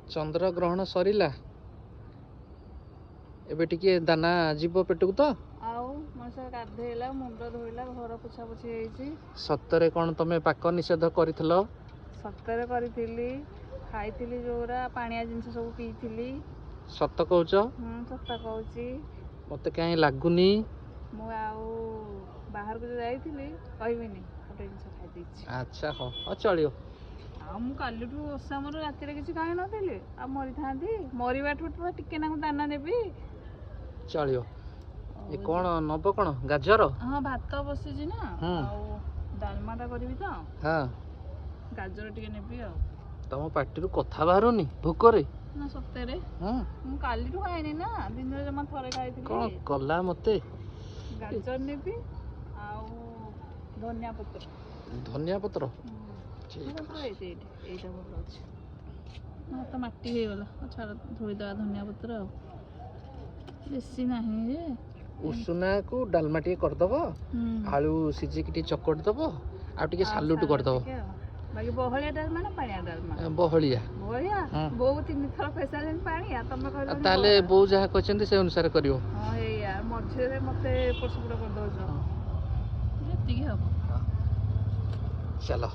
चंद्र ग्रहण सरिला एबे टिके दाना जीव पेटू तो आउ मनुष्य गाधेला मुंड धोइला घर पोछा पोछि हेइची सत्तरे कौन तमे पाक निषेध करिथलो सत्तरे करिथिली खाइथिली जोरा पानिया जिंस सब पीथिली सत्त कहूच सत्ता कहूची मते कहीं लागुनी मु आउ बाहर को जाइथिली कहबिनी गोटे जिंस खाइ दैछि अच्छा हो चलियो आ मु कालीठू ओसा मोर राति रे किछि खाइ नथिली आ मरि थांती मरिबाठू तो टिके ना दाना नेबी चलियो ये कौन नब कौन गाजर हाँ भात बसिछि ना आउ डालमाटा करबी तो हाँ गाजर टिके नेबी आ तम पार्टी कथा बाहरुनी भोकरे ना सत्तेरे मु कालीठू खाइनी ना दिन रे जमा थरे खाइथिली कौन कला मते गाजर नेबी आउ धनिया पत्र एटा भल अछि हाथ माटी हे गला छाड़ धोई दवा धनिया पत्र बेसी नाही रे उसुना को डालमा टिके कर दबो आलू सिजी की चकट दबो आ टिके सालुट कर दबो बाकी बहलिया डालमा ना पानिया डालमा बहलिया बहु तीन थर पैसालेन पानिया तमे कहलो ताले बो जहा कहचंती से अनुसार करियो हां हे यार मझे मते पसपुरा कर दो जो एतिकी हबो चलो